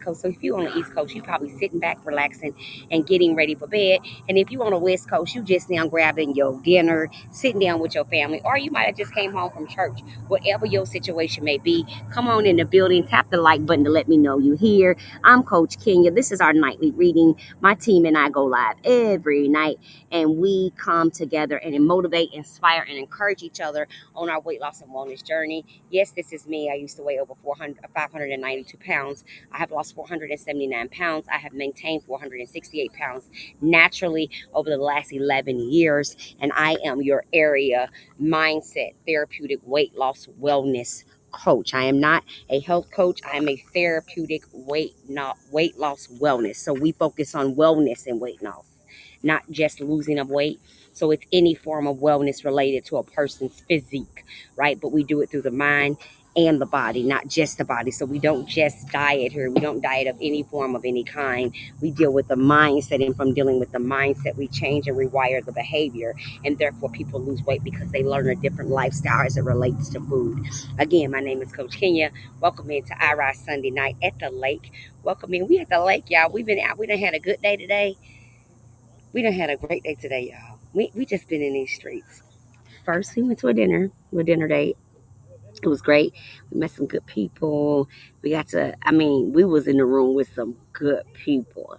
Coast. So if you're on the East Coast, you probably sitting back, relaxing, and getting ready for bed. And if you're on the West Coast, you just now grabbing your dinner, sitting down with your family, or you might have just came home from church. Whatever your situation may be, come on in the building, tap the like button to let me know you're here. I'm Coach Kenya. This is our nightly reading. My team and I go live every night, and we come together and motivate, inspire, and encourage each other on our weight loss and wellness journey. Yes, this is me. I used to weigh over 592 pounds. I have lost 479 pounds. I have maintained 468 pounds naturally over the last 11 years. And I am your area mindset, therapeutic weight loss wellness coach. I am not a health coach. I am a therapeutic weight loss wellness. So we focus on wellness and weight loss, not just losing of weight. So it's any form of wellness related to a person's physique, right? But we do it through the mind and the body, not just the body. So we don't just diet here. We don't diet of any form of any kind. We deal with the mindset, and from dealing with the mindset, we change and rewire the behavior. And therefore, people lose weight because they learn a different lifestyle as it relates to food. Again, my name is Coach Kenya. Welcome into IRISE Sunday night at the lake. Welcome in. We at the lake, y'all. We've been out. We done had a good day today. We done had a great day today, y'all. We just been in these streets. First, we went to a dinner date. It was great. We met some good people. We was in the room with some good people.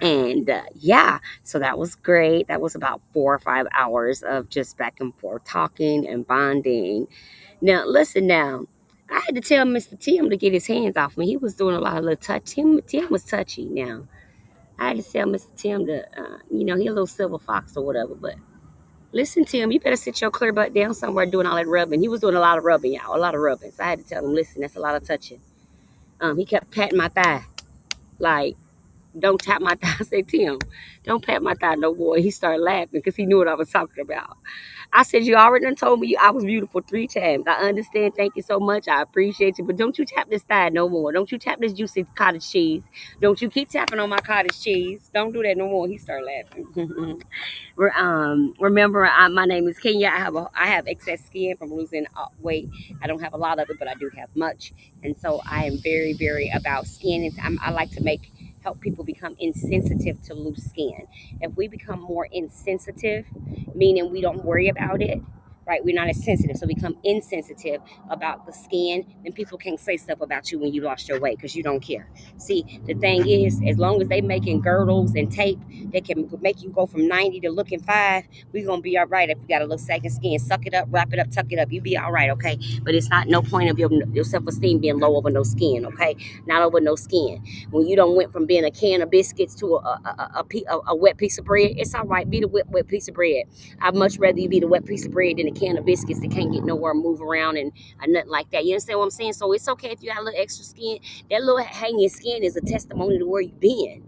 And yeah, so that was great. That was about 4 or 5 hours of just back and forth talking and bonding. Now, listen now. I had to tell Mr. Tim to get his hands off me. He was doing a lot of little touch. Tim was touchy now. I had to tell Mr. Tim to, he a little silver fox or whatever. But listen, Tim, you better sit your clear butt down somewhere doing all that rubbing. He was doing a lot of rubbing, y'all, a lot of rubbing. So I had to tell him, listen, that's a lot of touching. He kept patting my thigh, like, don't tap my thigh. I said, Tim, don't pat my thigh no more. He started laughing because he knew what I was talking about. I said, you already done told me I was beautiful 3 times. I understand. Thank you so much. I appreciate you. But don't you tap this thigh no more. Don't you tap this juicy cottage cheese. Don't you keep tapping on my cottage cheese. Don't do that no more. He started laughing. Remember, my name is Kenya. I have excess skin from losing weight. I don't have a lot of it, but I do have much. And so I am very, very about skin. I like to help people become insensitive to loose skin. If we become more insensitive, meaning we don't worry about it, right? We're not as sensitive, so become insensitive about the skin, then people can't say stuff about you when you lost your weight because you don't care. See, the thing is, as long as they making girdles and tape, they can make you go from 90 to looking 5. We're gonna be all right if you got a little second skin. Suck it up, wrap it up, tuck it up. You be all right, okay? But it's not no point of your self-esteem being low over no skin, okay? Not over no skin. When you don't went from being a can of biscuits to a wet piece of bread, it's all right. Be the wet piece of bread. I'd much rather you be the wet piece of bread than a can of biscuits that can't get nowhere, move around, and nothing like that. You understand what I'm saying? So it's okay if you got a little extra skin. That little hanging skin is a testimony to where you've been.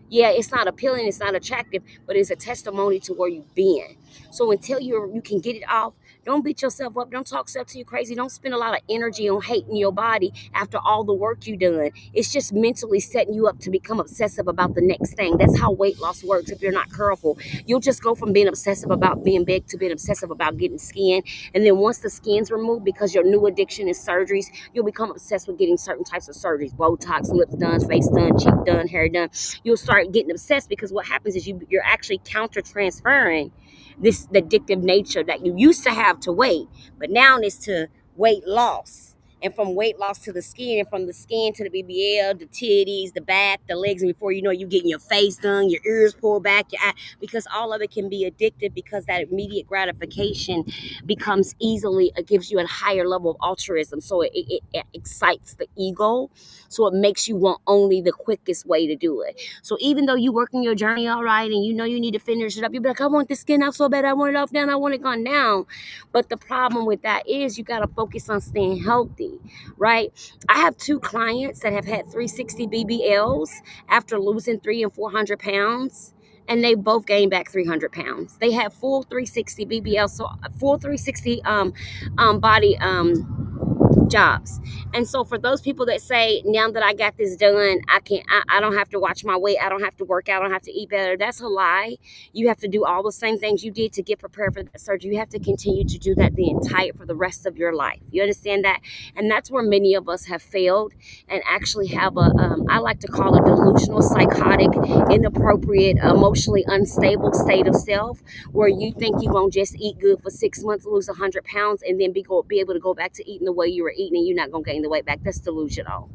Yeah, it's not appealing, it's not attractive, but it's a testimony to where you've been. So until you can get it off, don't beat yourself up. Don't talk yourself to you crazy. Don't spend a lot of energy on hating your body after all the work you done. It's just mentally setting you up to become obsessive about the next thing. That's how weight loss works. If you're not careful, you'll just go from being obsessive about being big to being obsessive about getting skin. And then once the skin's removed, because your new addiction is surgeries, you'll become obsessed with getting certain types of surgeries: Botox, lips done, face done, cheek done, hair done. You'll start getting obsessed because what happens is you're actually counter transferring the addictive nature that you used to have to weight, but now it's to weight loss. And from weight loss to the skin, and from the skin to the BBL, the titties, the back, the legs, and before you know it, you're getting your face done, your ears pulled back, your eye, because all of it can be addictive, because that immediate gratification becomes easily, it gives you a higher level of altruism. So it excites the ego. So it makes you want only the quickest way to do it. So even though you working your journey all right, and you know you need to finish it up, you'll be like, I want the skin off so bad, I want it off down, I want it gone down. But the problem with that is you got to focus on staying healthy, right? I have 2 clients that have had 360 BBLs after losing 300 and 400 pounds. And they both gained back 300 pounds. They had full 360 BBL, so full 360 body jobs. And so for those people that say, now that I got this done, I don't have to watch my weight, I don't have to work out, I don't have to eat better, that's a lie. You have to do all the same things you did to get prepared for that surgery. You have to continue to do that for the rest of your life. You understand that? And that's where many of us have failed and actually have I like to call it delusional, psychotic, inappropriate, emotionally unstable state of self, where you think you won't just eat good for 6 months, lose 100 pounds, and then be able to go back to eating the way you were eating, and you're not going to gain the weight back. That's delusional.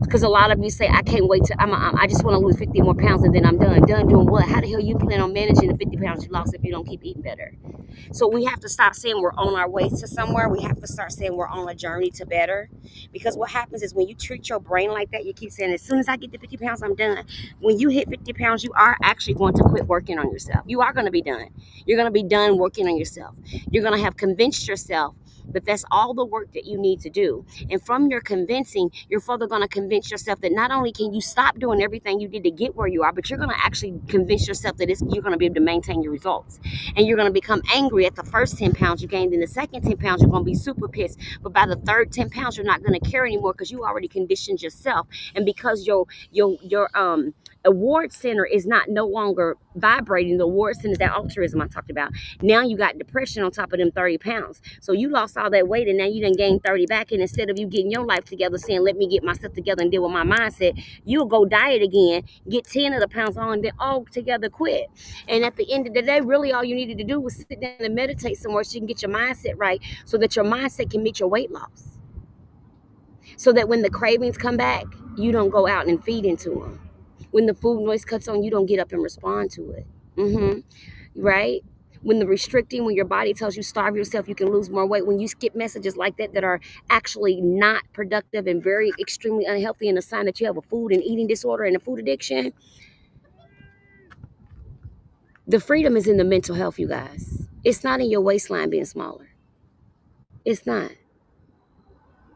Because a lot of you say, I can't wait to, I just want to lose 50 more pounds and then I'm done. Done doing what? How the hell you plan on managing the 50 pounds you lost if you don't keep eating better? So we have to stop saying we're on our way to somewhere. We have to start saying we're on a journey to better. Because what happens is when you treat your brain like that, you keep saying, as soon as I get to 50 pounds, I'm done. When you hit 50 pounds, you are actually going to quit working on yourself. You are going to be done. You're going to be done working on yourself. You're going to have convinced yourself that that's all the work that you need to do. And from your convincing, you're further going to convince yourself that not only can you stop doing everything you did to get where you are, but you're going to actually convince yourself that you're going to be able to maintain your results. And you're going to become angry at the first 10 pounds you gained. In the second 10 pounds, you're going to be super pissed. But by the third 10 pounds, you're not going to care anymore because you already conditioned yourself. And because your award center is no longer vibrating, the award center is that altruism I talked about. Now you got depression on top of them 30 pounds. So you lost all that weight and now you done gained 30 back. And instead of you getting your life together, saying, let me get myself together and deal with my mindset, you'll go diet again, get 10 of the pounds on, then all together quit. And at the end of the day, really all you needed to do was sit down and meditate somewhere so you can get your mindset right, so that your mindset can meet your weight loss. So that when the cravings come back, you don't go out and feed into them. When the food noise cuts on, you don't get up and respond to it. Right? When when your body tells you starve yourself, you can lose more weight. When you skip messages like that are actually not productive and very extremely unhealthy, and a sign that you have a food and eating disorder and a food addiction, the freedom is in the mental health, you guys. It's not in your waistline being smaller. It's not.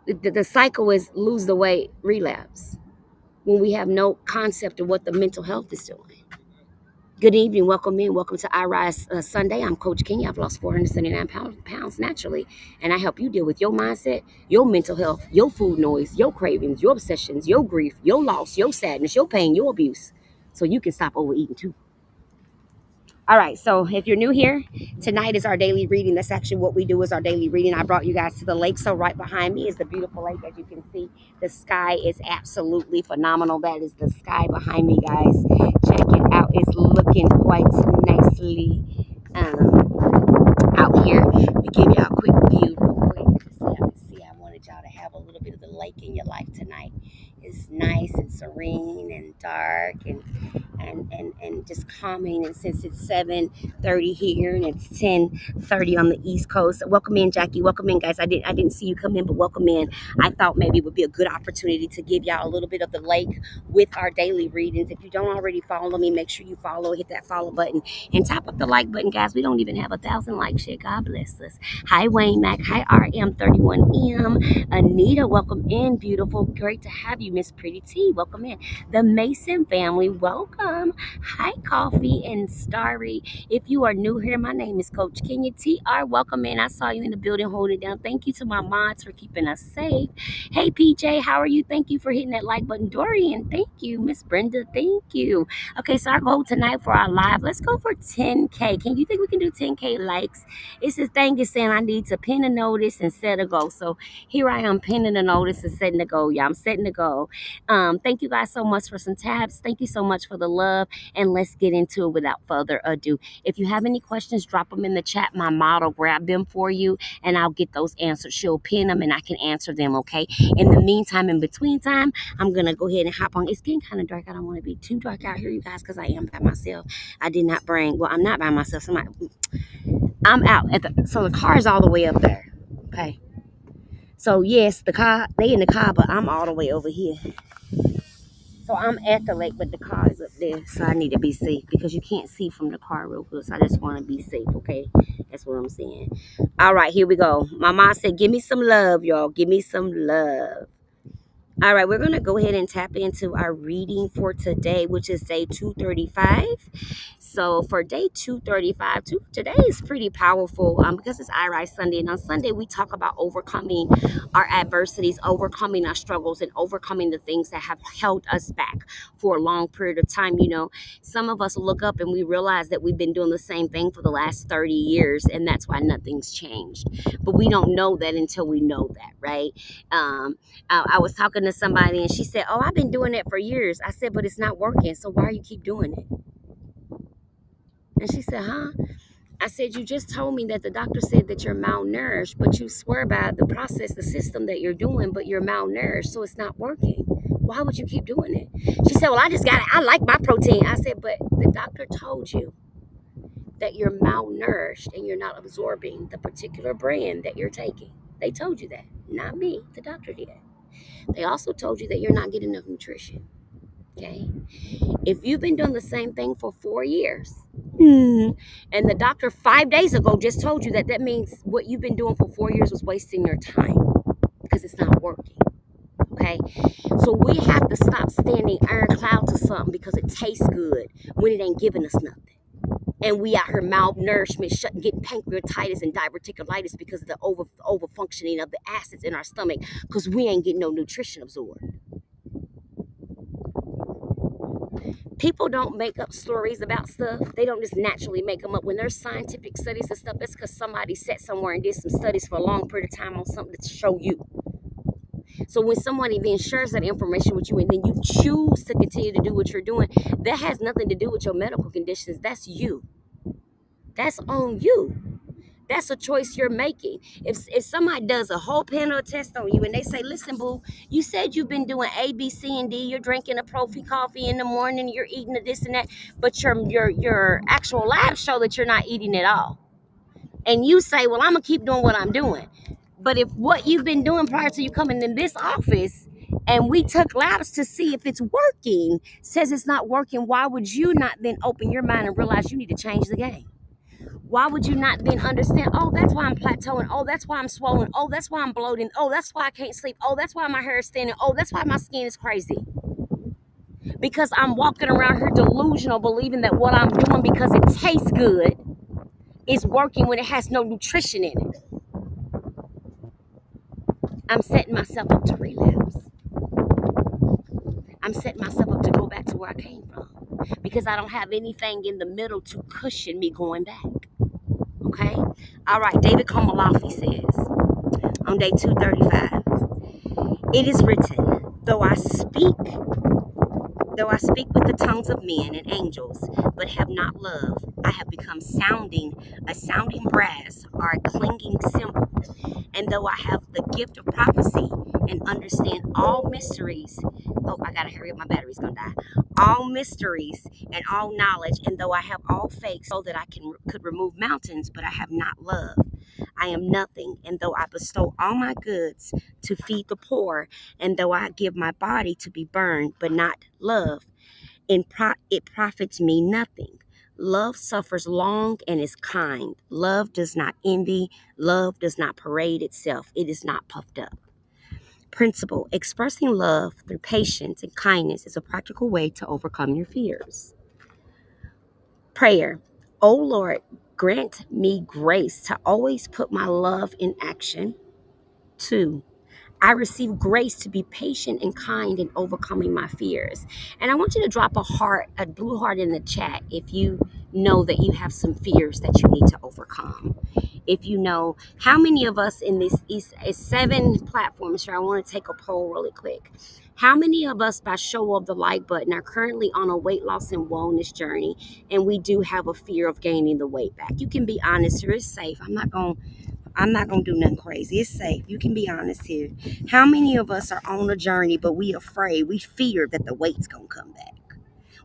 The cycle is lose the weight, relapse, when we have no concept of what the mental health is doing. Good evening. Welcome in. Welcome to IRISE Sunday. I'm Coach Kenya. I've lost 479 pounds naturally, and I help you deal with your mindset, your mental health, your food noise, your cravings, your obsessions, your grief, your loss, your sadness, your pain, your abuse, so you can stop overeating too. All right, so if you're new here, tonight is our daily reading. That's actually what we do, is our daily reading. I brought you guys to the lake, so right behind me is the beautiful lake. As you can see, the sky is absolutely phenomenal. That is the sky behind me, guys. Check it out. It's looking quite nicely out here. Let me give you a quick view real quick. So y'all can see, I wanted y'all to have a little bit of the lake in your life tonight. It's nice and serene and dark and just calming. And since it's 7:30 here and it's 10:30 on the East Coast, welcome in, Jackie. Welcome in, guys. I didn't see you come in, but welcome in. I thought maybe it would be a good opportunity to give y'all a little bit of the lake with our daily readings. If you don't already follow me, make sure you follow. Hit that follow button and tap up the like button, guys. We don't even have 1,000 likes yet. God bless us. Hi, Wayne Mac. Hi, RM31M. Anita, welcome in. Beautiful. Great to have you, Miss Pretty T. Welcome in. The Mason family, welcome. Hi, Coffee and Starry. If you are new here, my name is Coach Kenya. TR, welcome in. I saw you in the building holding it down. Thank you to my mods for keeping us safe. Hey, PJ, how are you? Thank you for hitting that like button. Dorian, thank you. Miss Brenda, thank you. Okay, so our goal tonight for our live, let's go for 10K. Can you think we can do 10K likes? It's this thing is saying I need to pin a notice and set a goal. So here I am pinning a notice and setting a goal. Yeah, I'm setting a goal. Thank you guys so much for some tabs. Thank you so much for the love. And let's get into it without further ado. If you have any questions, drop them in the chat. My model grab them for you and I'll get those answered. She'll pin them and I can answer them, okay? In the meantime, in between time, I'm going to go ahead and hop on. It's getting kind of dark. I don't want to be too dark out here, you guys, because I am by myself. I did not bring, well, I'm not by myself. I'm out so the car is all the way up there, okay? So yes, they in the car, but I'm all the way over here. So I'm at the lake, but the car is up there. So I need to be safe because you can't see from the car real good. So I just want to be safe, okay? That's what I'm saying. All right, here we go. My mom said, give me some love, y'all. Give me some love. All right, we're going to go ahead and tap into our reading for today, which is day 235. So for day 235, today is pretty powerful because it's IRISE Sunday. And on Sunday, we talk about overcoming our adversities, overcoming our struggles, and overcoming the things that have held us back for a long period of time. Some of us look up and we realize that we've been doing the same thing for the last 30 years, and that's why nothing's changed. But we don't know that until we know that, right? I was talking to somebody and she said, "Oh, I've been doing that for years." I said, "But it's not working. So why you keep doing it?" And she said, "Huh?" I said, "You just told me that the doctor said that you're malnourished, but you swear by the process, the system that you're doing, but you're malnourished, so it's not working. Why would you keep doing it?" She said, "Well, I just got it. I like my protein." I said, "But the doctor told you that you're malnourished and you're not absorbing the particular brand that you're taking. They told you that, not me. The doctor did. They also told you that you're not getting enough nutrition. Okay? If you've been doing the same thing for 4 years, and the doctor 5 days ago just told you that, that means what you've been doing for 4 years was wasting your time because it's not working." Okay? So we have to stop standing ironclad to something because it tastes good when it ain't giving us nothing. And we out here malnourishment, getting pancreatitis and diverticulitis because of the over functioning of the acids in our stomach because we ain't getting no nutrition absorbed. People don't make up stories about stuff. They don't just naturally make them up. When there's scientific studies and stuff, it's because somebody sat somewhere and did some studies for a long period of time on something to show you. So when somebody then shares that information with you and then you choose to continue to do what you're doing, that has nothing to do with your medical conditions. That's you. That's on you. That's a choice you're making. If somebody does a whole panel test on you and they say, "Listen, boo, you said you've been doing A, B, C, and D. You're drinking a profi coffee in the morning. You're eating a this and that, but your actual labs show that you're not eating at all." And you say, "Well, I'm gonna keep doing what I'm doing." But if what you've been doing prior to you coming in this office and we took labs to see if it's working says it's not working, why would you not then open your mind and realize you need to change the game? Why would you not then understand, oh, that's why I'm plateauing. Oh, that's why I'm swollen. Oh, that's why I'm bloating. Oh, that's why I can't sleep. Oh, that's why my hair is thinning. Oh, that's why my skin is crazy. Because I'm walking around here delusional, believing that what I'm doing because it tastes good is working when it has no nutrition in it. I'm setting myself up to relapse. I'm setting myself up to go back to where I came from because I don't have anything in the middle to cushion me going back. Okay? All right, David Komalafi says on day 235, "It is written, though I speak with the tongues of men and angels, but have not love, I have become a sounding brass or a clanging cymbal. And though I have the gift of prophecy and understand all mysteries," oh, I gotta hurry up, my battery's gonna die. "All mysteries and all knowledge, and though I have all faith so that I could remove mountains, but I have not love, I am nothing. And though I bestow all my goods to feed the poor, and though I give my body to be burned, but not love, it profits me nothing. Love suffers long and is kind. Love does not envy. Love does not parade itself. It is not puffed up." Principle: expressing love through patience and kindness is a practical way to overcome your fears. Prayer: "O Lord, grant me grace to always put my love in action." 2, I receive grace to be patient and kind in overcoming my fears. And I want you to drop a blue heart in the chat if you know that you have some fears that you need to overcome. If you know, how many of us in this is 7 platforms here, I want to take a poll really quick. How many of us, by show of the like button, are currently on a weight loss and wellness journey, and we do have a fear of gaining the weight back? You can be honest here. It's safe. I'm not gonna do nothing crazy. It's safe. You can be honest here. How many of us are on a journey, but we afraid, we fear that the weight's gonna come back?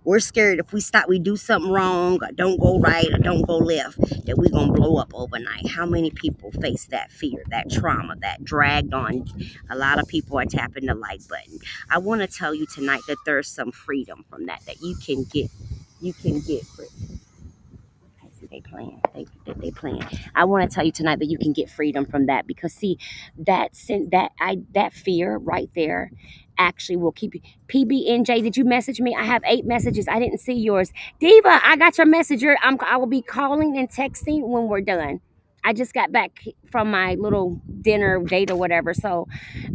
We're scared if we stop, we do something wrong, or don't go right, or don't go left, that we're gonna blow up overnight. How many people face that fear, that trauma, that dragged on? A lot of people are tapping the like button. I want to tell you tonight that there's some freedom from that you can get. You can get free. They playing. They playing. I want to tell you tonight that you can get freedom from that because see that fear right there actually will keep you. PBNJ, did you message me? I have 8 messages. I didn't see yours. Diva, I got your messenger. I will be calling and texting when we're done. I just got back from my little dinner date or whatever. So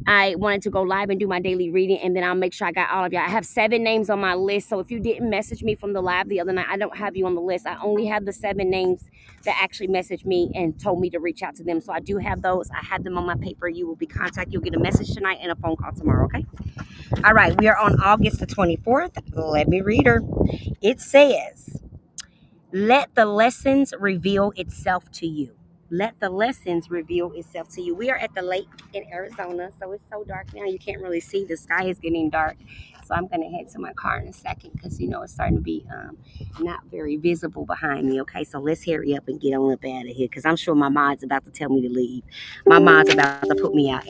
I wanted to go live and do my daily reading, and then I'll make sure I got all of y'all. I have 7 names on my list. So if you didn't message me from the live the other night, I don't have you on the list. I only have the 7 names that actually messaged me and told me to reach out to them. So I do have those. I have them on my paper. You will be contacted. You'll get a message tonight and a phone call tomorrow, okay? All right, we are on August the 24th. Let me read her. It says, let the lessons reveal itself to you. Let the lessons reveal itself to you. We are at the lake in Arizona, so it's so dark now. You can't really see. The sky is getting dark. So I'm going to head to my car in a second because, it's starting to be not very visible behind me. Okay, so let's hurry up and get on up out of here because I'm sure my mom's about to tell me to leave. My mom's about to put me out.